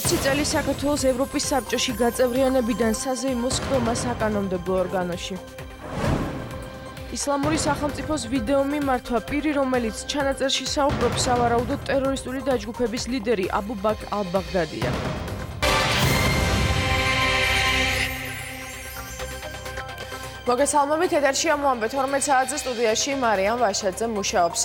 20 წელი საქართველოს ევროპის საბჭოში გაწევრიანებიდან საზეიმო სხდომა საკანონმდებლო ორგანოში. ისლამური სახელმწიფოს ვიდეო მიმართვა პირი, რომელიც ჩანაწერში საუბრობს სავარაუდოდ ტერორისტული დაჯგუფების ლიდერი აბუ ბაქრ ალ-ბაღდადია. მოგესალმებით, ეთერში ამოამბე 12 საათზე სტუდიაში მარიამ ვაშაძე მუშაობს.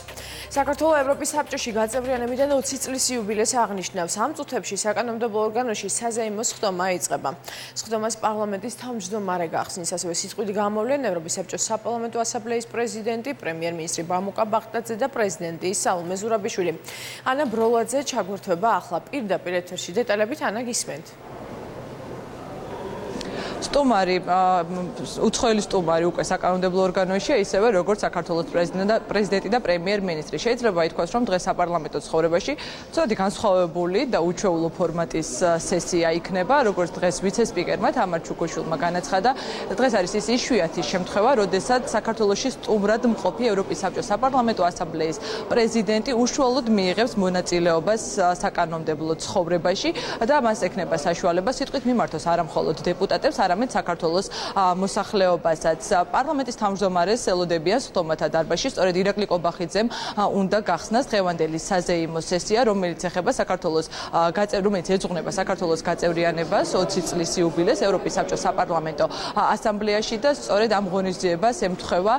საქართველოს ევროპის საბჭოში გაწევრიანებიდან 20 წლის იუბილეს აღნიშნავს. ამ წუთებში საკანონმდებლო ორგანოში საზეიმო სხდომა იწყება. სხდომას პარლამენტის თავმჯდომარე გახსნის, ასევე სიტყვით გამოვლენ ევროპის საბჭოს საპარლამენტო ასამბლეის პრეზიდენტი, პრემიერ-მინისტრი ბამუკა-ბაღდაძე და პრეზიდენტი სალომე ზურაბიშვილი. ანა ბროლაძე ჩაგვირთვება ახლა პირდაპირ ეთერში. დეტალებით ანა გისმენთ. სტუმარი, უცხოელი სტუმარი უკვე საკანონმდებლო ორგანოში, ისევე როგორც საქართველოს პრეზიდენტი და პრემიერ-მინისტრი. შეიძლება ითქვას, რომ დღეს საპარლამენტო ცხოვრებაში ცოტა განსხვავებული და უჩვეულო ფორმატის სესია იქნება, როგორც დღეს ვიცე-სპიკერმა თამარ ჩუქოშვილმა განაცხადა. დღეს არის ის იშვიათი შემთხვევა, როდესაც საქართველოში სტუმრად მყოფი ევროპის საბჭოს საპარლამენტო ასამბლეის პრეზიდენტი უშუალოდ მიიღებს მონაწილეობას საკანონმდებლო ცხოვრებაში და მას ექნება საშუალება სიტყვით მიმართოს არა მხოლოდ დეპუტატებს, არამედ საქართველოს მოსახლეობასაც. პარლამენტის თავმჯდომარეს ელოდებიან სხდომათა დარბაზში, სწორედ ირაკლი კობახიძემ უნდა გახსნას დღევანდელი საზეიმო სესია, რომელიც ეძღვნება საქართველოს გაწევრიანებას 20 წლის იუბილეს ევროპის საბჭოს საპარლამენტო ასამბლეაში და სწორედ ამ ღონისძიებას ემთხვევა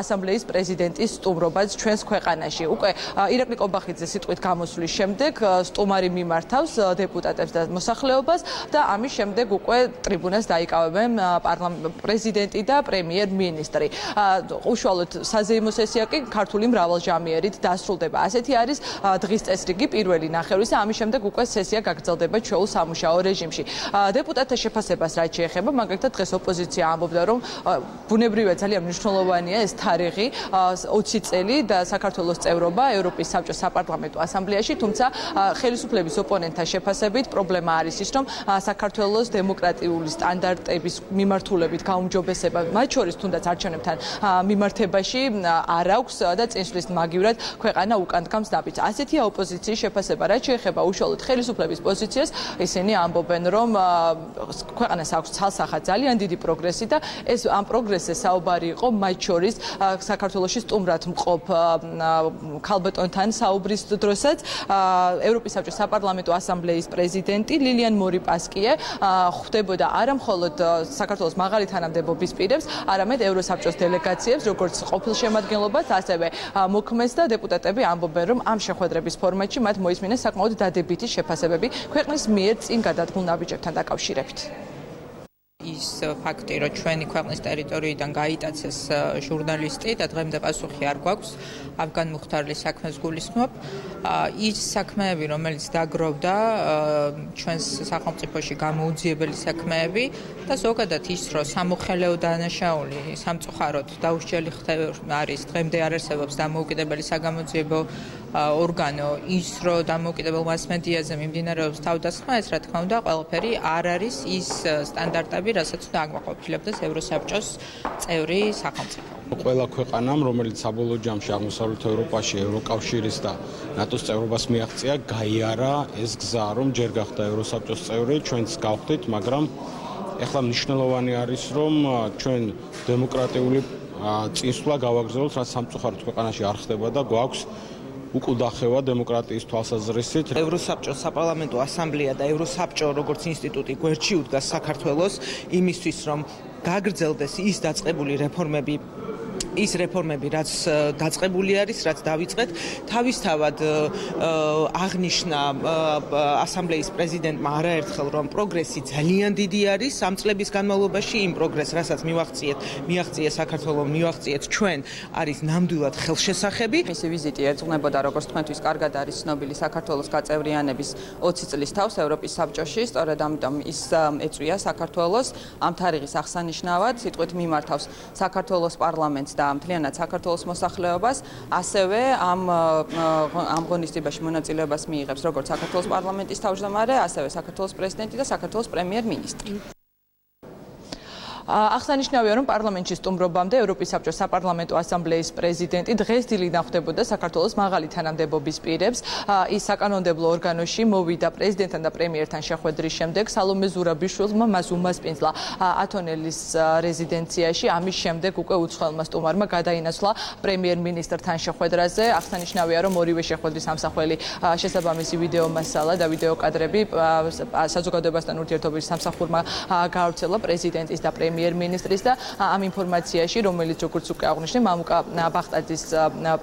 ასამბლეის პრეზიდენტის სტუმრობაც ჩვენს ქვეყანაში. უკვე ირაკლი კობახიძე სიტყვით გამოსვლის შემდეგ სტუმარი მიმართავს დეპუტატებს და მოსახლეობას და ამის შემდეგ უკვე ტრიბუნას დაიკავებენ პრეზიდენტი და პრემიერ-მინისტრი. უშუალოდ საზეიმო სესია კი ქართული მრავალჟამიერით დასრულდება. ასეთი არის დღის წესრიგი პირველი ნახევრისა, ამის შემდეგ უკვე სესია გაგრძელდება ჩვეულ სამუშაო რეჟიმში. დეპუტატთა შეფასებას რაც შეეხება, მაგალითად დღეს ოპოზიცია ამბობდა, რომ ბუნებრივია ძალიან მნიშვნელოვანია ეს თარიღი 20 წელი და საქართველოს წევრობა ევროპის საბჭოს საპარლამენტო ასამბლეაში, თუმცა ხელისუფლების ოპონენტთა შეფასებით პრობლემა არის ის, რომ საქართველოს დემოკრატიული სტანდარტების მიმართულებით გაუმჯობესება, მათ შორის თუნდაც არჩევნებთან მიმართებაში არ აქვს და წინსვლის მაგივრად ქვეყანა უკან დგამს დაბით. ასეთია ოპოზიციის შეფასება. რაც შეეხება უშუალოდ ხელისუფლების პოზიციას, ისინი ამბობენ, რომ ქვეყანას აქვს ცალსახად ძალიან დიდი პროგრესი და ეს ამ პროგრესზე საუბარი იყო მათ შორის საქართველოში სტუმრად მყოფ ქალბატონთან საუბრის დროსაც ევროპის საბჭოს საპარლამენტო ასამბლეის პრეზიდენტი ლილიან მორიპასკიე ხვდებოდა არა მხოლოდ საქართველოს მაღალი თანამდებობის პირებს, არამედ ევროსაბჭოს დელეგაციებს, როგორც ყოფილ შემადგენლობას, ასევე მოქმედს და დეპუტატები ამბობენ, რომ ამ შეხვედრების ფორმატში მათ მოისმინეს საკმაოდ დადებითი შეფასებები ქვეყნის მიერ წინ გადადგმულ ნაბიჯებთან დაკავშირებით. ის ფაქტი, რომ ჩვენი ქვეყნის ტერიტორიიდან გაიტაცეს ჟურნალისტი და დღემდე პასუხი არ გვაქვს ავგან მუხთარლის საქმეს გულისხმობ. ის საქმეები, რომელიც დაგროვდა ჩვენს სახელმწიფოში გამოუძიებელი საქმეები და ზოგადად ის, რომ სამოხელეო დანაშაული სამწუხაროდ დაუსჯელი არის, დღემდე არ არსებობს დამოუკიდებელი საგამოძიებო ორგანო, ის, რომ დამოუკიდებელ მასმედიაზე მიმდინარეობს თავდასხმა, ეს რა თქმა უნდა ყველაფერი არ არის ის სტანდარტები, რასაც უნდა აკმაყოფილებდეს ევროსაბჭოს წევრი სახელმწიფო. ყველა ქვეყანამ, რომელიც საბოლოო ჯამში აღმოსავლეთ ევროპაში ევროკავშირის და ნატოს წევრობას მიაღწია, გაიარა ეს გზა, რომ ჯერ გახდა ევროსაბჭოს წევრი, ჩვენც გავხდით, მაგრამ ეხლა მნიშვნელოვანი არის, რომ ჩვენ დემოკრატიული წინსვლა გავაგრძელოთ, რაც სამწუხაროდ ქვეყანაში არ ხდება და გვაქვს უკუდახევა დემოკრატიის თვალსაზრისით. ევროსაბჭოს საპარლამენტო ასამბლეა და ევროსაბჭო როგორც ინსტიტუტი გვერდში უდგას საქართველოს იმისთვის, რომ გაგრძელდეს ის დაწყებული რეფორმები, რაც დაწყებული არის, რაც დავიწყეთ. თავისთავად აღნიშნა ასამბლეის პრეზიდენტმა არაერთხელ, რომ პროგრესი ძალიან დიდი არის ამ წლების განმავლობაში. იმ პროგრესს, რასაც მიაღწიეს საქართველოს, მივაღწიეთ ჩვენ, არის ნამდვილად ხელშესახები. მისი ვიზიტი ეძღვნებოდა, როგორც თქვენთვის კარგად არის ცნობილი, საქართველოს გაწევრიანების 20 წლის თავს ევროპის საბჭოში. სწორედ ამიტომ ის ეწვია საქართველოს ამ თარიღის აღსანიშნავად, სიტყვით მიმართავს საქართველოს პარლამენტს და მთლიანად საქართველოს მოსახლეობას, ასევე ამ ღონისძიებაში მონაწილეობას მიიღებს როგორც საქართველოს პარლამენტის თავმჯდომარე, ასევე საქართველოს პრეზიდენტი და საქართველოს პრემიერ-მინისტრი. აღსანიშნავია, რომ პარლამენტში სტუმრობამდე ევროპის საბჭოს საპარლამენტო ასამბლეის პრეზიდენტი დღეს დილიდან ხვდებოდა საქართველოს მაღალი თანამდებობის პირებს. ის საკანონმდებლო ორგანოში მოვიდა პრეზიდენტთან და პრემიერთან შეხვედრის შემდეგ სალომე ზურაბიშვილმა მას უმასპინძლა ათონელის რეზიდენციაში. ამის შემდეგ უკვე უცხოელმა სტუმარმა გადაინაცვლა პრემიერ-მინისტრთან შეხვედრაზე. აღსანიშნავია, რომ ორივე შეხვედრის ამსახველი შესაბამისი ვიდეო მასალა და ვიდეო კადრები საზოგადოებასთან ურთიერთობის სამსახურმა გავრცელა პრეზიდენტის და პრემიერ-მინისტრის და ამ ინფორმაციაში, რომელიც როგორც უკვე აღვნიშნე, მამუკა ბახტაძის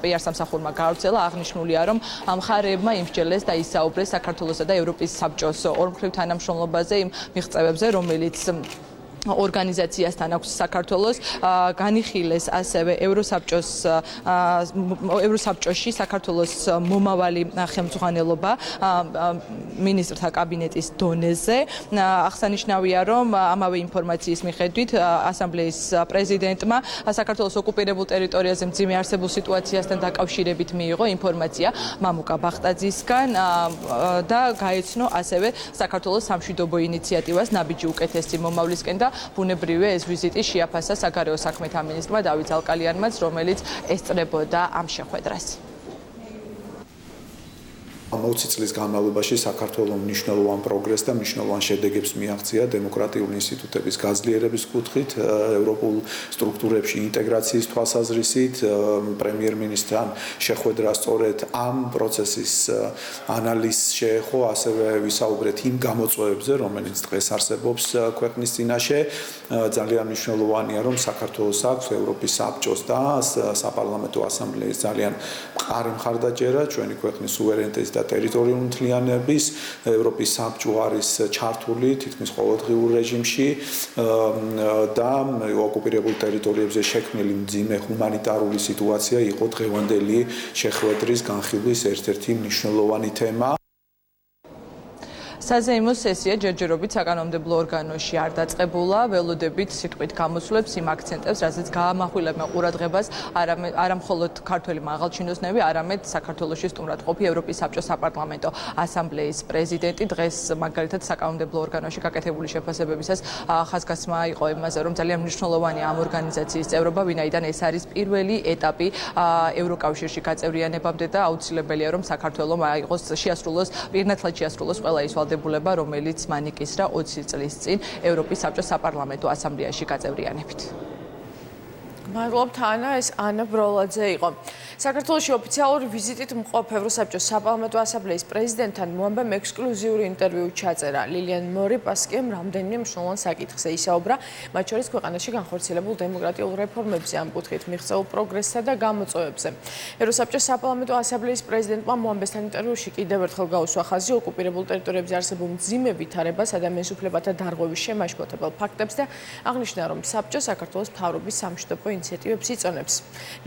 PR სამსახურმა გავრცელა, აღნიშნულია, რომ მხარეებმა იმსჯელეს და ისაუბრეს საქართველოსა და ევროპის საბჭოს ორმხრივ თანამშრომლობაზე, იმ მიღწევებზე, რომელიც ორგანიზაციასთან აქვს საქართველოს, განიხილეს ასევე ევროსაბჭოში საქართველოს მომავალი ხელმძღვანელობა მინისტრთა კაბინეტის დონეზე. აღსანიშნავია, რომ ამავე ინფორმაციის მიხედვით ასამბლეის პრეზიდენტმა საქართველოს ოკუპირებულ ტერიტორიაზე მძიმე არსებულ სიტუაციასთან დაკავშირებით მიიღო ინფორმაცია მამუკა ბახტაძისგან და გაეცნო ასევე საქართველოს სამშვიდობო ინიციატივას ნაბიჯი უკეთესი მომავლისკენ და ბუნებრივია ეს ვიზიტი შეაფასა საგარეო საქმეთა მინისტრმა დავით ზალკალიანმაც, რომელიც ესწრებოდა ამ შეხვედრას. 20 წლის განმავლობაში საქართველოს მნიშვნელოვან პროგრესს და მნიშვნელოვან შედეგებს მიაღწია დემოკრატიული ინსტიტუტების გაძლიერების კუთხით, ევროპულ სტრუქტურებში ინტეგრაციის თვალსაზრისით, პრემიერ-მინისტრთან შეხვედრა სწორედ ამ პროცესის ანალიზს შეეხო, ასევე ვისაუბრეთ იმ გამოწვევებზე, რომელიც დღეს არსებობს ქვეყნის წინაშე. ძალიან მნიშვნელოვანია, რომ საქართველოს აქვს ევროპის საბჭოს და საპარლამენტო ასამბლეის ძალიან მყარი მხარდაჭერა ჩვენი ქვეყნის სუვერენიტეტის და ტერიტორიული მთლიანობის. ევროპის საბჭო არის ჩართული თითქმის ყოველდღიურ რეჟიმში და ოკუპირებულ ტერიტორიებზე შექმნილი მძიმე ჰუმანიტარული სიტუაცია იყო დღევანდელი შეხვედრის განხილვის ერთ-ერთი მნიშვნელოვანი თემა. საზეიმო სესია ჯერჯერობით საკანონმდებლო ორგანოში არ დაწყებულა, ველოდებით სიტყვით გამოსვლებს იმ აქცენტებს, რასაც გაამახვილებენ ყურადღებას არა მხოლოდ ქართველი მაღალჩინოსნები, არამედ საქართველოში სტუმრად ყოფი ევროპის საბჭოს საპარლამენტო ასამბლეის პრეზიდენტი. დღეს მაგალითად საკანონმდებლო ორგანოში გაკეთებული შეფასებებისას ხაზგასმა იყო იმაზე, რომ ძალიან მნიშვნელოვანია ამ ორგანიზაციის წევრობა, ვინაიდან ეს არის პირველი ეტაპი ევროკავშირში გაწევრიანებამდე და აუცილებელია, რომ საქართველოს შეასრულოს პირნათლად შეასრულოს ყველა ის ვალდებულება, რომელიც მან იკისრა 20 წლის წინ ევროპის საბჭოს საპარლამენტო ასამბლეაში გაწევრიანებით. მადლობთ ანა, ეს ანა ბროლაძე იყო. საქართველოში ოფიციალური ვიზიტით მყოფ ევროსაბჭოს საპარლამენტო ასამბლეის პრეზიდენტთან მოამბემ ექსკლუზიური ინტერვიუ ჩაწერა. ლილიან მორიპასკიმ რამდენიმე მნიშვნელოვან საკითხზე ისაუბრა, მათ შორის ქვეყანაში განხორციელებულ დემოკრატიულ რეფორმებზე, ამ კუთხით მიღწეულ პროგრესსა და გამოწვევებზე. ევროსაბჭოს საპარლამენტო ასამბლეის პრეზიდენტმა მოამბესთან ინტერვიუში კიდევ ერთხელ გაუსვა ხაზი ოკუპირებულ ტერიტორიებზე არსებულ მძიმე ვითარებას, ადამიანის უფლებათა დარღვევის შემაშფოთებელ ფაქტებს და აღნიშნა, რომ საბჭო საქართველოს მთავრობის სამშვიდობო ინიციატივებს იწონებს.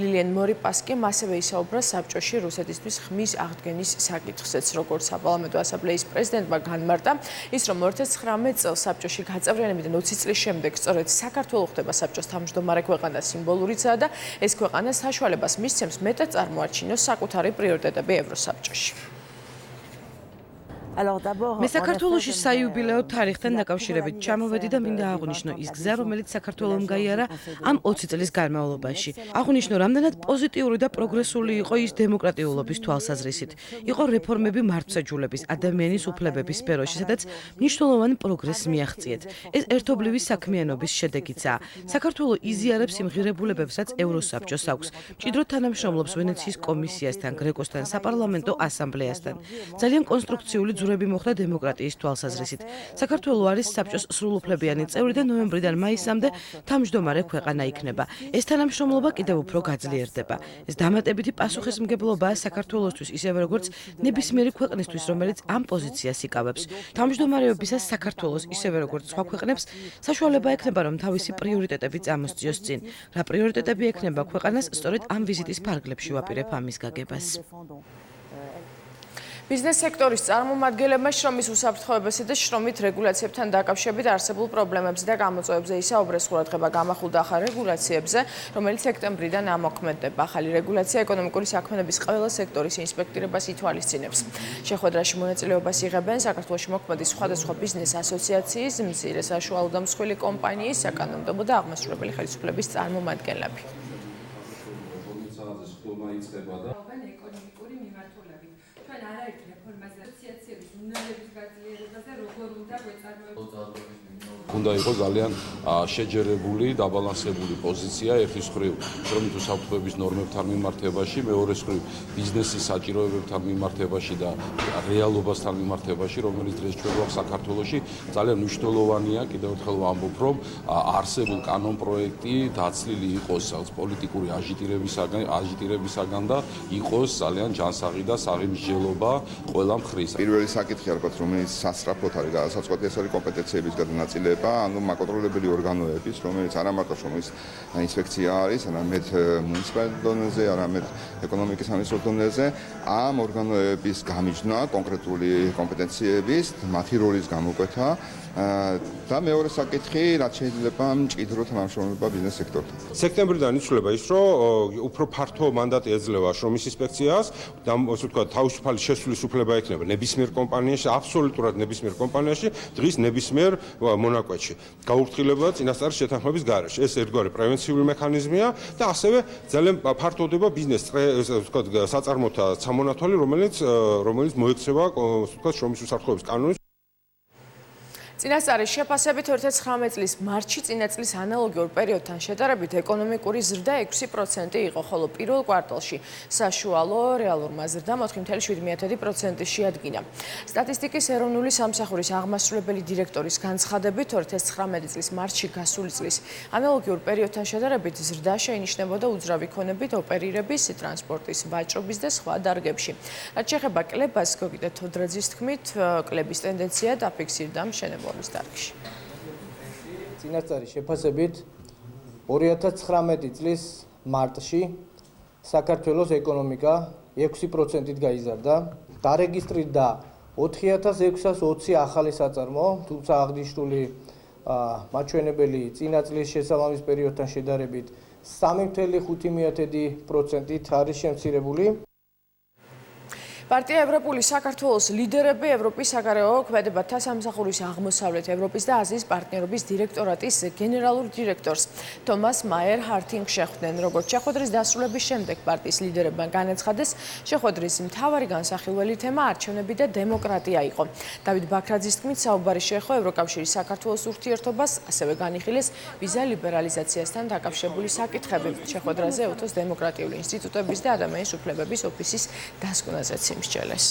ლილიან მორიპასკიმ ასევე ისაუბრა საბჭოში რუსეთისთვის ხმის აღდგენის საკითხზეც, როგორც საპარლამენტო ასამბლეის პრეზიდენტმა განმარტა, ის რომ 2019 წელს საბჭოში გაწევრიანებიდან 20 წლის შემდეგ სწორედ საქართველო ხდება საბჭოს თავმჯდომარე ქვეყანა სიმბოლურიცაა და ეს ქვეყანა საშუალებას მისცემს მეტად წარმოაჩინოს საკუთარი პრიორიტეტები ევროსაბჭოში. მე საქართველოში საიუბილეო თარიღთან დაკავშირებით ჩამოვედი და მინდა აღვნიშნო ის გზა, რომელიც საქართველომ გაიარა ამ 20 წლის განმავლობაში. აღვნიშნო, რამდენად პოზიტიური და პროგრესული იყო ის დემოკრატიულობის თვალსაზრისით. იყო რეფორმები მართლმსაჯულების, ადამიანის უფლებების სფეროში, სადაც მნიშვნელოვანი პროგრესს მიაღწიეთ. ეს ერთობლივი საქმიანობის შედეგიცაა. საქართველო იზიარებს იმ ღირებულებებსაც ევროსაბჭოს აქვს. მჭიდროდ თანამშრომლობს ვენეციის კომისიასთან, გრეკოსთან, საპარლამენტო ასამბლეასთან. ძალიან კონსტრუქციული ძურები მოხდა დემოკრატიის თვალსაზრისით. საქართველო არის საბჭოს სრულუფლებიანი წევრი და ნოემბრიდან მაისამდე თავმჯდომარე ქვეყანა იქნება. ეს თანამშრომლობა კიდევ უფრო გაძლიერდება. ეს დამატებითი პასუხისმგებლობაა საქართველოსთვის, ისევე როგორც ნებისმიერი ქვეყნისთვის, რომელიც ამ პოზიციას იკავებს. თავმჯდომარეობისას საქართველოს, ისევე როგორც სხვა ქვეყნებს, საშუალება ექნება, რომ თავისი პრიორიტეტები წამოსწიოს წინ. რა პრიორიტეტები ექნება ქვეყანას, სწორედ ამ ვიზიტის ფარგლებში ვაპირებ ამის გაგებას. ბიზნეს სექტორის წარმომადგენლებმა შრომის უსაფრთხოებასა და შრომით რეგულაციებთან დაკავშირებით არსებულ პრობლემებზე და გამოწვევებზე ისაუბრეს. ყურადღება გამახვილდა ახალ რეგულაციებზე, რომელიც სექტემბრიდან ამოქმედება. ახალი რეგულაცია ეკონომიკური საქმიანობის ყველა სექტორის ინსპექტირებას ითვალისწინებს. შეხვედრაში მონაწილეობას იღებენ საქართველოში მოქმედი სხვადასხვა ბიზნეს ასოციაციის, მცირე საშუალო და მსხვილი კომპანიის, საკანონმდებლო და აღმასრულებელი ხელისუფლების წარმომადგენლები. უნდა იყოს ძალიან შეჯერებული, დაბალანსებული პოზიცია ერთის მხრივ შრომით უსაფრთხოების ნორმებთან მიმართებაში, მეორეს მხრივ ბიზნესის საჭიროებებთან მიმართებაში და რეალობასთან მიმართებაში, რომელიც დღეს ჩვენ გვაქვს საქართველოში, ძალიან მნიშვნელოვანია. კიდევ ერთხელ ვამბობ, რომ არსებულ კანონპროექტი დაცლილი იყოს პოლიტიკური აჟიტირებისაგან და იყოს ძალიან ჯანსაღი და საღიმსჯელობა ყველა მხრივ. პირველი საკითხი ალბათ, რომელიც სასწრაფოდ არის გადასაწყვეტი, ეს არის კომპეტენციების გადანაწილება. ანუ მაკონტროლებელი ორგანოების, რომელიც არა მარტო შრომის ინსპექცია არის, არამედ მუნიციპალურ დონეზე, არამედ ეკონომიკის სამინისტროს დონეზე, ამ ორგანოების გამიჯნა კონკრეტული კომპეტენციების, მათი როლის გამოკვეთა და მეორე საკითხი, რაც შეიძლება მჭიდროდ თანამშრომლობა ბიზნეს სექტორთან. სექტემბრიდან იცვლება ის, რომ უფრო ფართო მანდატი ეძლევა შრომის ინსპექციას და ასე ვთქვათ, თავისუფალი შესulis უფლება ექნება ნებისმიერ კომპანიაში, აბსოლუტურად ნებისმიერ კომპანიაში, დღის ნებისმიერ მონაკვეთში. გაურთხილება წინასწარის შეთანხმების გარეშე. ეს ერთგვარი პრევენციული მექანიზმია და ასევე ძალიან ფართოვდება ბიზნეს საწარმოთა სამონათვალი, რომელიც მოექცევა შრომის უსაფრთხოების კანონის. წინასწარის შეფასებით 2019 წლის მარტში წინა წლის ანალოგიურ პერიოდთან შედარებით ეკონომიკური ზრდა 6% იყო, ხოლო პირველ კვარტალში საშუალო რეალურმა ზრდამ 4.7% შეადგინა. სტატისტიკის ეროვნული სამსახურის აღმასრულებელი დირექტორის განცხადებით 2019 წლის მარტში გასული წლის ანალოგიურ პერიოდთან შედარებით ზრდა შეინიშნებოდა უძრავი ქონებით ოპერირების, ტრანსპორტის, ვაჭრობის და სხვა დარგებში. რაც შეეხება კლებას, გოგიტა თოდრაძის თქმით, კლების ტენდენცია დაფიქსირდა მშენებლობის დარგში. წინასწარის შეფასებით 2019 წლის მარტში საქართველოს ეკონომიკა 6%-ით გაიზარდა. დარეგისტრირდა 4620 ახალი საწარმო, თუმცა აღნიშნული მაჩვენებელი წინა წლის შესაბამის პერიოდთან შედარებით 3.5%-ით არის შემცირებული. პარტია ევროპული საქართველოს ლიდერები ევროპის საგარეო ქმედებათა სამსახურის აღმოსავლეთ ევროპის და აზიის პარტნიორობის დირექტორატის გენერალურ დირექტორს თომას მაერ ჰარტინგ შეხვდნენ. როგორც შეხვედრის დასრულების შემდეგ პარტიის ლიდერებმა განაცხადეს, შეხვედრის მთავარი განსახილველი თემა არჩევნები და დემოკრატია იყო. დავით ბაქრაძის თქმით, საუბარი შეეხო ევროკავშირის საქართველოს ურთიერთობას, ასევე განიხილეს ვიზა ლიბერალიზაციასთან დაკავშირებული საკითხები. შეხვედრაზე ევთოს დემოკრატიული ინსტიტუტების და ადამიანის უფლებების ოფისის დასკვნაზეც იმსჯელეს.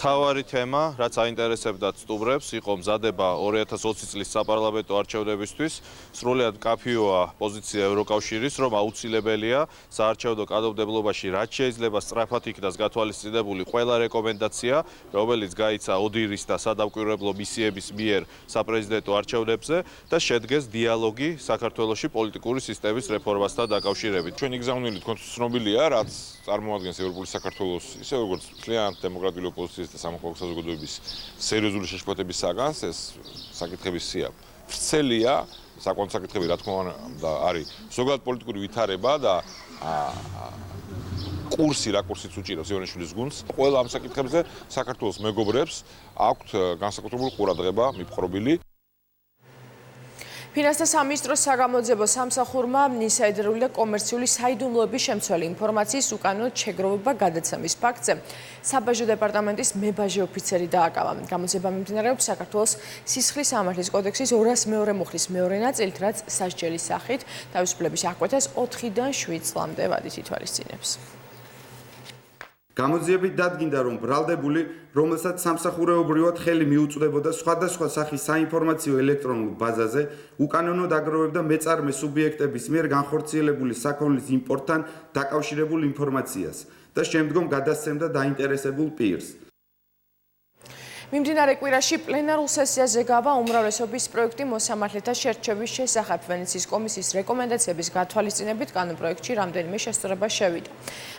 მთავარი თემა, რაც აინტერესებდა სტუმრებს, იყო მზადება 2020 წლის საპარლამენტო არჩევნებისთვის. სრულიად კაფეოა პოზიცია ევროკავშირის, რომ აუცილებელია საარჩევნო კანონმდებლობაში რაც შეიძლება სწრაფად იქნას გათვალისწინებული ყველა რეკომენდაცია, რომელიც გაიცა ოდირის და სადამკვირვებლო მისიების მიერ საპრეზიდენტო არჩევნებზე და შედგეს დიალოგი საქართველოში პოლიტიკური სისტემის რეფორმასთან დაკავშირებით. ჩვენი გზავნილი თქვენთვის ცნობილია, რაც წარმოადგენს ევროპული საქართველოს ისე როგორც მთლიან დემოკრატიული ოპოზიციის და სამოქალაქო საზოგადოების სერიოზული შეშფოთების საგანს, ეს საკითხების სია ვრცელია, საკონტ საკითხები რა თქმა უნდა არის ზოგადად პოლიტიკური ვითარება და რაკურსიც უჭირავს ივანიშვილის გუნდს. ყველა ამ საკითხებზე საქართველოს მეგობრებს აქვთ განსაკუთრებული ყურადღება მიპყრობილი. ფინანსთა სამინისტროს საგამოძიებო სამსახურმა ინსაიდერული და კომერციული საიდუმლოების შემცველი ინფორმაციის უკანონო შეგროვება გადაცემის ფაქტზე საბაჟო დეპარტამენტის მებაჟე ოფიცერი დააკავა. გამოძიება მიმდინარეობს საქართველოს სისხლის სამართლის კოდექსის 202 მუხლის მეორე ნაწილით, რაც სასჯელის სახით თავისუფლების აღკვეთას 4-დან 7 წლამდე ვადით ითვალისწინებს. გამოძიებით დადგინდა, რომ ბრალდებული, რომელსაც სამსახურეობრივად ხელი მიუწვდებოდა სხვადასხვა სახის საინფორმაციო ელექტრონულ ბაზაზე, უკანონო დაგროვებდა მეწარმე სუბიექტების მიერ განხორციელებული საქონლის იმპორტთან დაკავშირებულ ინფორმაციას და შემდგომ გადასცემდა დაინტერესებულ პირს. მიმდინარე კვირაში პლენარულ სესიაზე გავა უმრავლესობის პროექტი მოსამართლეთა შერჩევის შესახებ ვენეციის კომისიის რეკომენდაციების გათვალისწინებით კანონპროექტში რამდენიმე შესწორება შევიდა.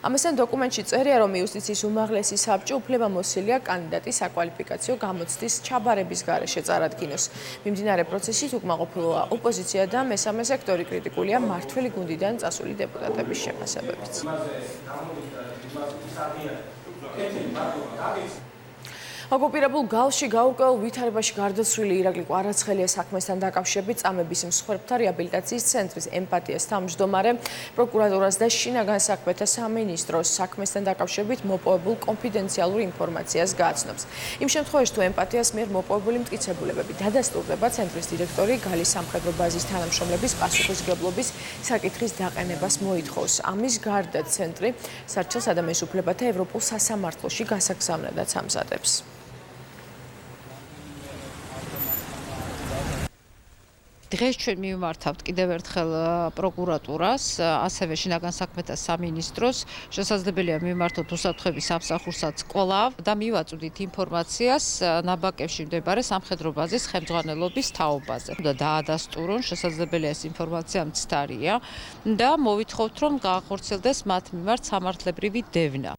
ამასთან დოკუმენტში წერია, რომ იუსტიციის უმაღლესი საბჭო უფლებამოსილია კანდიდატის საკვალიფიკაციო გამოცდის ჩაბარების გარეშე წარადგინოს. მიმდინარე პროცესით უკმაყოფილოა ოპოზიცია და მესამე სექტორი კრიტიკულია მმართველი გუნდიდან წასული დეპუტატების შეფასებებით. ოკუპირებულ გალში გაურკვეველ ვითარებაში გარდაცვლილი ირაკლი კვარაცხელია საქმესთან დაკავშირებით წამების მსხვერპლთა რეაბილიტაციის ცენტრის ემპათიას თავმჯდომარე პროკურატურას და შინაგან საქმეთა სამინისტროს საქმესთან დაკავშირებით მოპოვებულ კონფიდენციალურ ინფორმაციას გააცნობს. იმ შემთხვევაში, თუ ემპათიას მიერ მოპოვებული მტკიცებულებები დადასტურდება, ცენტრის დირექტორი გალის სამხედრო ბაზის თანამშრომლების პასუხისმგებლობის საკითხის დაყენებას მოითხოვს. ამის გარდა ცენტრი სარჩელს ადამიანის უფლებათა ევროპულ სასამართლოში გასაგზავნადაც ამზადებს. დღეს ჩვენ მივმართავთ კიდევ ერთხელ პროკურატურას, ასევე შინაგან საქმეთა სამინისტროს, შესაძლებელია მიმართოთ უსაფრთხოების სამსახურსაც კვლავ და მივაწვდით ინფორმაციას ნაბაკებში მდებარე სამხედრო ბაზის ხელმძღვანელობის თაობაზე. და დაადასტურონ, შესაძლებელია ეს ინფორმაცია მცდარია და მოვითხოვთ, რომ გაახორციელდეს მათ მიმართ სამართლებრივი დევნა.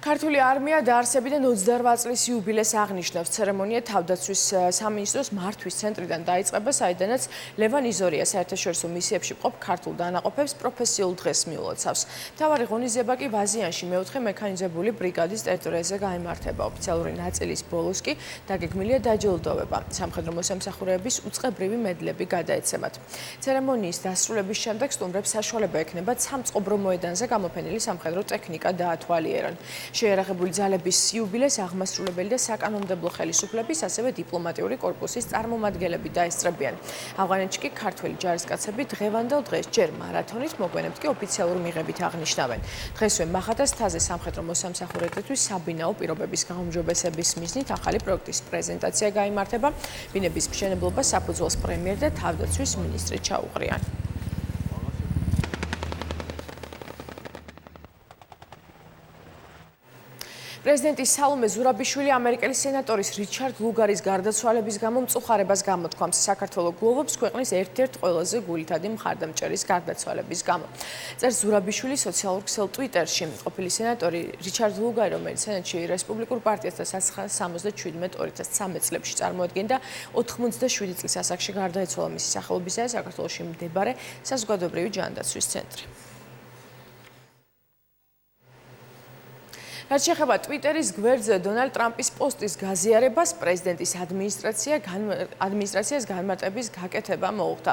ქართული არმია დაარსებიდან 28 წლის იუბილეს აღნიშნავს. ცერემონია თავდაცვის სამინისტროს მართვის ცენტრიდან დაიწყება, საიდანაც ლევან იზორია საერთაშორისო მისიებში მყოფ ქართულ დანაყოფებს პროფესიულ დღეს მიულოცავს. მთავარი ღონისძიება კი ვაზიანში მეოთხე მექანიზებული ბრიგადის ტერიტორიაზე გაიმართება. ოფიციალური ნაწილის ბოლოს კი დაგეგმილია დაჯილდოვება. სამხედრო მოსამსახურეების უწყებრივი მედლები გადაეცემათ. ცერემონიის დასრულების შემდეგ სტუმრებს საშუალება ექნებათ სამწყობრო მოედანზე გამოფენილი სამხედრო ტექნიკა დაათვალიერონ. შეიარაღებული ძალების იუბილეს აღმასრულებელი და საკანონმდებლო ხელისუფლების, ასევე დიპლომატიური კორპუსის წარმომადგენლები დაესწრებიან. ავღანეთში კი ქართველი ჯარისკაცები დღევანდელ დღეს ჯერ მარათონით, მოგვიანებით კი ოფიციალურ მიღებით აღნიშნავენ. დღესვე მახათას თაზე სამხედრო მოსამსახურეებისთვის საბინაო პირობების გაუმჯობესების მიზნით ახალი პროექტის პრეზენტაცია გაიმართება. ბინების მშენებლობას საფუძველს პრემიერ და თავდაცვის მინისტრი ჩაუყრიან. პრეზიდენტი სალომე ზურაბიშვილი ამერიკელი სენატორის რიჩარდ ლუგარის გარდაცვალების გამო მწუხარებას გამოთქვამს. საქართველოს გლოვობს ქვეყნის ერთ-ერთ ყველაზე გულითადი მხარდამჭერის გარდაცვალების გამო. წერს ზურაბიშვილი სოციალურ ქსელ ტვიტერში. ყოფილი სენატორი რიჩარდ ლუგარი, რომელიც სენატში რესპუბლიკურ პარტიას და 1977-2013 წლებში წარმოადგენდა, 87 წლის ასაკში გარდაეცვალა. მისი სახელობისაა საქართველოში მდებარე საზოგადოებრივი ჯანდაცვის ცენტრი. რაც შეეხება ტვიტერის გვერდზე დონალდ ტრამპის პოსტის გაზიარებას, პრეზიდენტის ადმინისტრაციას განმარტების გაკეთება მოუხდა.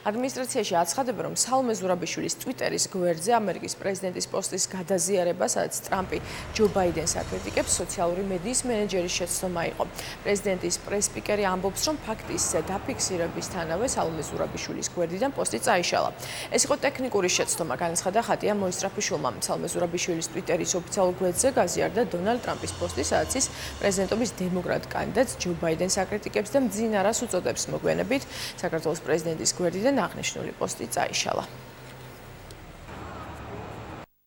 ადმინისტრაციაში აცხადება, რომ სალომე ზურაბიშვილის ტვიტერის გვერდზე ამერიკის პრეზიდენტის პოსტის გადაზიარება, სადაც ტრამპი ჯო ბაიდენს აკრიტიკებს, სოციალური მედიის მენეჯერის შეცდომა იყო. პრეზიდენტის პრეს-სპიკერი ამბობს, რომ ფაქტის დაფიქსირებისთანავე სალომე ზურაბიშვილის გვერდიდან პოსტი წაიშალა. ეს იყო ტექნიკური შეცდომა, განაცხადა ხატია მოისტრაფიშვილმა. სალომე ზურაბიშვილის ტვიტერის ოფიციალურ გვერდზე გაზიარდა დონალდ ტრამპის პოსტი, სადაც ის პრეზიდენტობის დემოკრატ კანდიდატს ჯო ბაიდენს აკრიტიკებს და მძინარას უწოდებს. მოგვიანებით საქართველოს პრეზიდენტის გვერდიდან აღნიშნული პოსტი წაიშალა.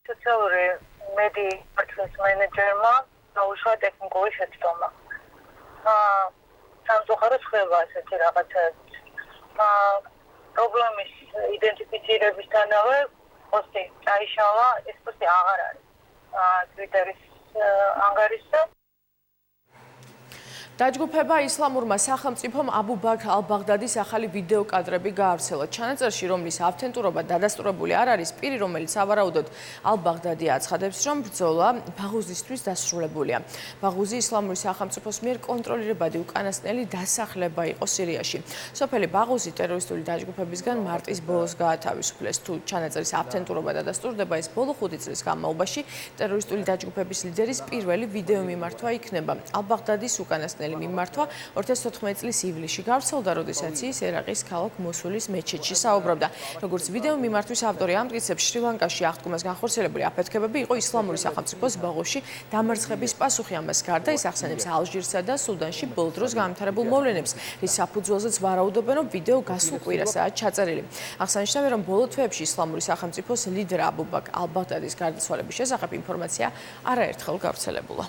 სოციალური მედიის მენეჯერმა დაუშვა ტექნიკური შეცდომა. სამწუხაროდ ხდება ასეთი რაღაცები. პრობლემის იდენტიფიცირებისთანავე პოსტი წაიშალა, ეს პოსტი აღარ არის ტვიტერის ანგარიშზე. დაჯგუფება ისლამურმა სახელმწიფომ აბუ ბაქრ ალ-ბაღდადის ახალი ვიდეო კადრები გაავრცელა. ჩანაწერში, რომლის ავთენტურობა დადასტურებული არ არის, პირი, რომელიც სავარაუდოდ ალ-ბაღდადი აცხადებს, რომ ბრძოლა ბაღუზისთვის დასრულებულია. ბაღუზი ისლამური სახელმწიფოს მიერ კონტროლირებადი უკანასკნელი დასახლება იყო სირიაში. სოფელი ბაღუზი ტერორისტული დაჯგუფებისგან მარტის ბოლოს გაათავისუფლეს. თუ ჩანაწერის ავთენტურობა დადასტურდება, ეს ბოლო 5 წლის განმავლობაში ტერორისტული დაჯგუფების ლიდერის პირველი ვიდეო მიმართვა იქნება. ალ-ბაღდადის უკანასკნელი მიმართვა 2014 წლის ივლისში გავრცელდა, როდესაც ის ერაყის ქალაქ მოსულის მეჩეთში საუბრობდა. როგორც ვიდეო მიმართვის ავტორი ამტკიცებს, შრი-ლანკაში აღთქმას განხორციელებული აფეთქებები იყო ისლამური სახელმწიფოს ბაღუზში დამარცხების პასუხი. ამას გარდა ის ახსენებს ალჟირსა და სუდანში ბოლო დროს განვითარებულ მოვლენებს, რის საფუძველზეც ვარაუდობენ, რომ ვიდეო გასულ კვირასაა ჩაწერილი. აღსანიშნავია, რომ ბოლო თვეებში ისლამური სახელმწიფოს ლიდერ აბუ ბაქრ ალ-ბაღდადის გარდაცვალების შესახებ ინფორმაცია არაერთხელ გავრცელებულა.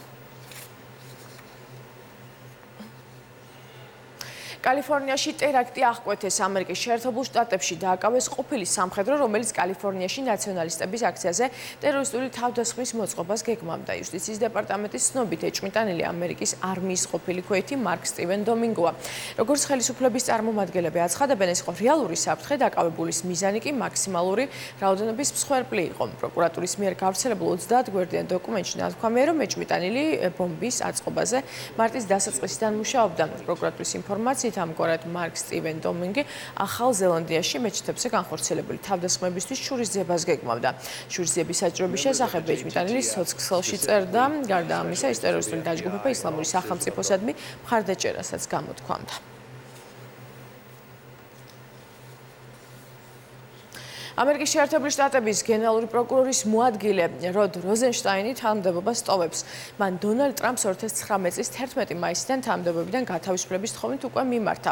კალიფორნიაში ტერაქტი აღკვეთეს. ამერიკის შეერთებულ შტატებში დააკავეს ყოფილი სამხედრო, რომელიც კალიფორნიაში ნაციონალისტების აქციაზე ტერორისტული თავდასხმის მოწყობას გეგმავდა. იუსტიციის დეპარტამენტის ცნობით ეჭვმიტანილი ამერიკის არმიის ყოფილი ქვეითი მარკ სტივენ დომინგოა. როგორც ხელისუფლების წარმომადგენლები აცხადებენ, ეს იყო რეალური საფრთხე, დაკავებულის მიზანი კი მაქსიმალური რაოდენობის მსხვერპლი იყო. პროკურატურის მიერ გავრცელებულ 30 გვერდიან დოკუმენტში ნათქვამია, რომ ეჭვმიტანილი ბომბის აწყობაზე მარტის დასაწყისიდან მუშაობდა. პროკურატურის ინფორმაციით ამგვარად მარკ სტივენ დომინგი ახალ ზელანდიაში მეჩეთებზე განხორციელებული თავდასხმებისთვის შურისძიებას გეგმავდა. შურისძიების საჭიროების შესახებ ეჭვმიტანილი სოციალში წერდა. გარდა ამისა, ის ტერორისტული დაჯგუფება ისლამური სახელმწიფოსადმი მხარდაჭერასაც გამოთქვამდა. ამერიკის შეერთებული შტატების გენერალური პროკურორის მოადგილე როდ როზენშტაინი თანამდებობას ტოვებს. მან დონალდ ტრამპს 2019 წლის 11 მაისიდან თანამდებობიდან გათავისუფლების თხოვნით უკვე მიმართა.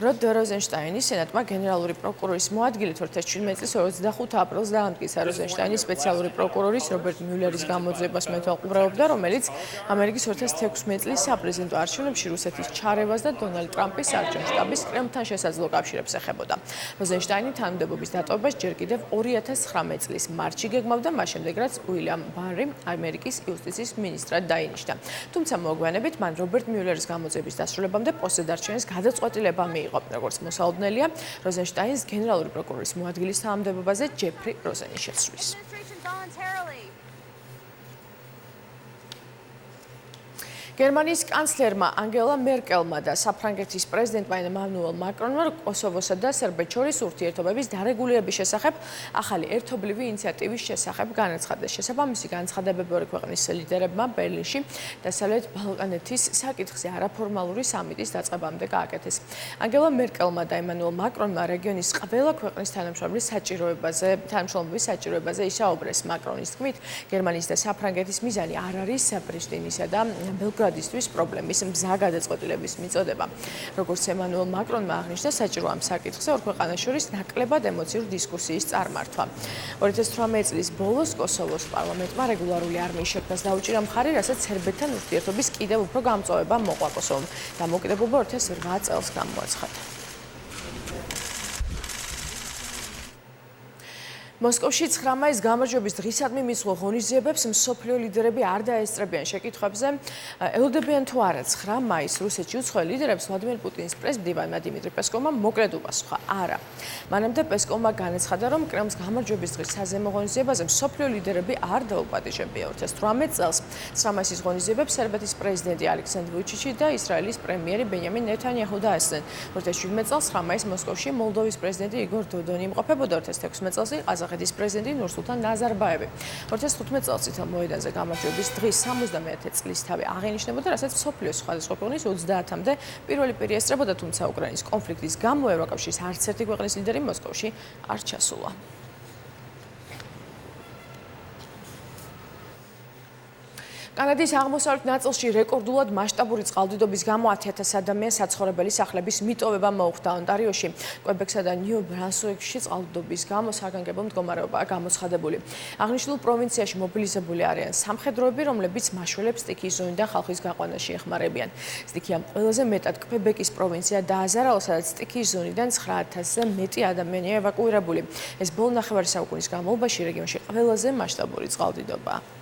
როდ როზენშტაინი სენატმა გენერალური პროკურორის მოადგილედ 2017 წლის 25 აპრილს დაამტკიცა. როზენშტაინი სპეციალური პროკურორის რობერტ მიულერის გამოძიებას მეთვალყურეობდა, რომელიც ამერიკის 2016 წლის საპრეზიდენტო არჩევნებში რუსეთის ჩარევას და დონალდ ტრამპის საარჩევნო შტაბის კრემლთან შესაძლო კავშირებს ეხებოდა. როზენშტაინი თანამდებობის დატოვებას ჯერ კიდევ 2019 წლის მარტში გეგმავდა, მას შემდეგ რაც უილიამ ბარი ამერიკის იუსტიციის მინისტრად დაინიშნა. თუმცა მოგვიანებით მან რობერტ მიულერის გამოძიების დასრულებამდე პოსტზე დარჩენის გადაწყვეტილება მიიღო. როგორც მოსალოდნელია, როზენშტაინს გენერალური პროკურორის მოადგილის თანამდებობაზე ჯეფრი როზენი შეცვლის. გერმანიის კანცლერმა ანგელა მერკელმა და საფრანგეთის პრეზიდენტმა ემანუელ მაკრონმა კოსოვოსა და სერბეთს შორის ურთიერთობების დარეგულირების შესახებ ახალი ერთობლივი ინიციატივის შესახებ განაცხადეს. შესაბამისი განცხადებები ორი ქვეყნის ლიდერებმა ბერლინში დასავლეთ ბალკანეთის საკითხზე არაფორმალური სამიტის დაწყებამდე გააკეთეს. ანგელა მერკელმა და ემანუელ მაკრონმა რეგიონის ყველა ქვეყნის თანამშრომლობის საჭიროებაზე ისაუბრეს. მაკრონის თქმით, გერმანიის და საფრანგეთის მიზანი არ არის პრიშტინისა და ბელგრადისთვის პრობლემის მზა გადაწყვეტილების მიწოდება. როგორც ემანუელ მაკრონმა აღნიშნა, საჭირო ამ საკითხზე ორ ქვეყანას შორის ნაკლებად ემოციურ დისკუსიის წარმართვა. 2018 წლის ბოლოს კოსოვოს პარლამენტმა რეგულარული არმიის შექმნას დაუჭირა მხარი, რასაც სერბეთთან ურთიერთობის კიდევ უფრო გამწვავება მოყვა კოსოვომ. დამოუკიდებლობა 2008 წელს გამოაცხადა. მოსკოვში 9 მაისს გამარჯვების დღისადმი მისულ ღონისძიებებს მსოფლიო ლიდერები არ დაესწრებიან. შეკითხვებზე ელოდებიან თუ არა 9 მაისს რუსეთში უცხოელ ლიდერებს ვლადიმერ პუტინის პრეზიდენტმა დიმიტრი პესკოვმა მოკლედ უპასუხა. არა. მანამდე პესკოვმა განაცხადა, რომ კრემლის გამარჯვების დღის საზემო ღონისძიებაზე მსოფლიო ლიდერები არ დაუპატიჟებია. 2018 წელს 9 მაისის ღონისძიებებს სერბეთის პრეზიდენტი ალექსანდრ ვუჩიჩი და ისრაელის პრემიერი ბენიამინ ნეთანიაჰუ დაესწრნენ. 2017 წელს 9 მაისს მოსკოვში მოლდოვის პრეზიდენტი იგორ დოდონი იმყოფებოდა. 2016 წელს ყაზახეთის პრეზიდენტი ნურსულთან ნაზარბაევი. 2015 წელს წითელ მოედანზე გამარჯვების დღის 71 წლისთავი აღინიშნებოდა, რასაც მსოფლიოს სხვადასხვა ქვეყნის 30-მდე პირველი პირი ესწრებოდა, თუმცა უკრაინის კონფლიქტის გამო ევროკავშირის არც ერთი ქვეყნის ლიდერი მოსკოვში არ ჩასულა. კანადის აღმოსავლეთ ნაწილში რეკორდულად მასშტაბური წყალდიდობის გამო 10,000 ადამიანს საცხოვრებელი სახლების მიტოვება მოუხდა. ონტარიოში, კვებეკსა და ნიუ-ბრანსუიკში წყალდიდობის გამო საგანგებო მდგომარეობაა გამოცხადებული. აღნიშნულ პროვინციაში მობილიზებული არიან სამხედროები, რომლებიც მაშველებს სტიქიის ზონიდან ხალხის გაყვანაში ეხმარებიან. სტიქიამ ყველაზე მეტად კვებეკის პროვინცია დააზარალა, სადაც სტიქიის ზონიდან 9,000-ზე მეტი ადამიანია ევაკუირებული. ეს ბოლო ნახევარი საუკუნის განმავლობაში რეგიონში ყველაზე მასშტაბური წყალდიდობაა.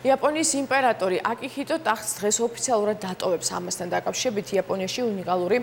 იაპონიის იმპერატორი აკიჰიტო ტახტს დღეს ოფიციალურად დატოვებს. ამასთან დაკავშირებით იაპონიაში უნიკალური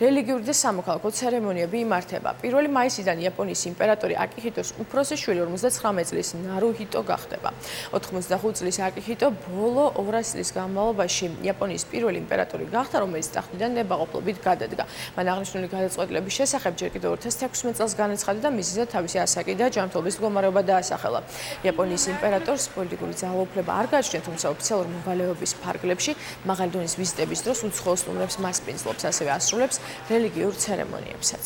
რელიგიური და სამოქალაქო ცერემონიები იმართება. 1 მაისიდან იაპონიის იმპერატორი აკიჰიტოს უფროსი შვილი 59 წლის ნარუჰიტო გახდება. 85 წლის აკიჰიტო ბოლო 200 წლის განმავლობაში იაპონიის პირველი იმპერატორი გახდა, რომელიც ტახტიდან ნებაყოფლობით გადადგა. მან აღნიშნული გადაწყვეტილების შესახებ ჯერ კიდევ 2016 წელს განაცხადა და მიზეზად თავისი ასაკი და ჯანმრთელობის მდგომარეობა დაასახელა. იაპონიის იმპერატორს პოლიტიკური ძალაუფლება არ გააჩნია, თუმცა ოფიციალურ მოვალეობის ფარგლებში მაღალი დონის ვიზიტების დროს უცხოელ სტუმრებს მასპინძლობს, ასევე ასრულებს რელიგიურ ცერემონიებსაც.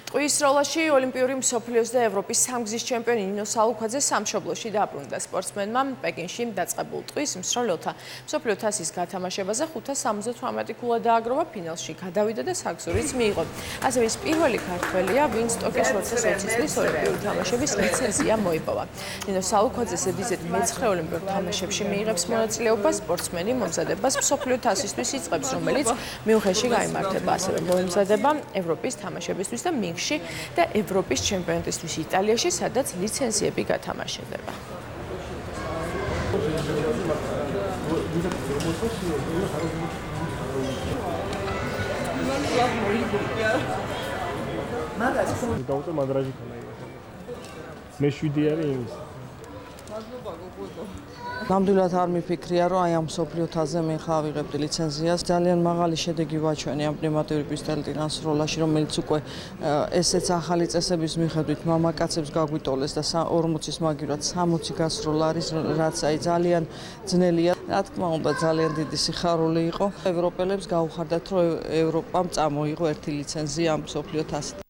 ტყუის როლაში ოლიმპიური მსოფლიოს და ევროპის სამგზის ჩემპიონი ნინო სალუქვაძე სამშობლოში დაბრუნდა. სპორტსმენმა პეკინში დაწყებულ ტყუის მსროლელთა მსოფლიო თასის გათამაშებაზე 578 ქულა დააგროვა, ფინალში გადავიდა და საგზურიც მიიღო. ასევე ის პირველი ქართველია, ვინც ტოკიოს 2020 წლის ოლიმპიური თამაშების ლიცენზია მოიპოვა. ნინო სალუქვაძე ზედიზედ მე-9 ოლიმპიურ თამაშებში მიიღებს მონაწილეობას. სპორტსმენი მომზადებას მსოფლიო თასისთვის იწყებს, რომელიც მიუნხენში გაიმართება. ასევე მოემზადება ევროპის თამაშებისთვის და მინსკში და ევროპის ჩემპიონატისთვის იტალიაში, სადაც ლიცენზიები გათამაშდება. ნამდვილად არ მიფიქრია, რომ აი ამ მსოფლიო თასზე მე ხა ავიღებდი ლიცენზიას. ძალიან მაღალი შედეგი ვაჩვენე ამ პნევმატიური პისტოლეტის როლაში, რომელიც უკვე ესეც ახალი წესების მიხედვით მამაკაცებს გაგვიტოლეს და 40-ის მაგივრად 60 გასროლა არის, რაც აი ძალიან ძნელია. რა თქმა უნდა, ძალიან დიდი სიხარული იყო. ევროპელებს გაუხარდათ, რომ ევროპამ წამოიღო ერთი ლიცენზია ამ მსოფლიო თასზე.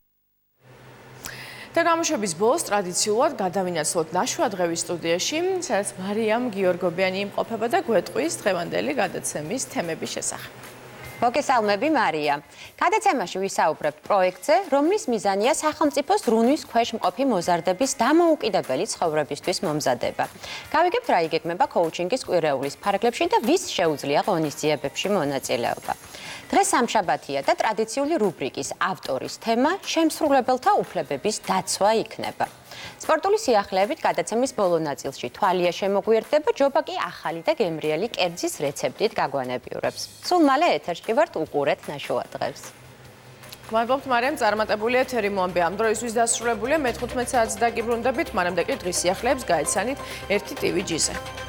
და გამოშვების ბოლოს ტრადიციულად გადავინაცვლოთ ნაშვადღების სტუდიაში, სადაც მარიამ გიორგობიანი იმყოფება და გვეტყვის დღევანდელი გადაცემის თემების შესახებ. მოგესალმები მარია. გადაცემაში ვისაუბრებთ პროექტზე, რომლის მიზანია სახელმწიფოს რუნვის ქვეშ მყოფი მოზარდების დამოუკიდებელი ცხოვრებისთვის მომზადება. გავიგებთ რა იგეგმება კოუჩინგის კვირეულის ფარგლებში და ვის შეუძლია ღონისძიებებში მონაწილეობა. დღეს სამშაბათია და ტრადიციული რუბრიკის ავტორის თემა შემსრულებელთა უფლებების დაცვა იქნება. სპორტული სიახლეებით გადაცემის ბოლო ნაწილში თვალია შემოგვიერთდება, ჯობა კი ახალი და გემრიელი კერძის რეცეპტით გაგვანებიურებს. სულ მალე ეთერში ვართ, უყურეთ ნაშუადღებს. გმადლობთ მარიამ, წარმატებული ეთერი მოამბე ამ დროისთვის დასრულებულია. მე 15 საათს დაგიბრუნდებით, მანამდე კი დღის სიახლეებს გაეცანით ერთი TV-ზე.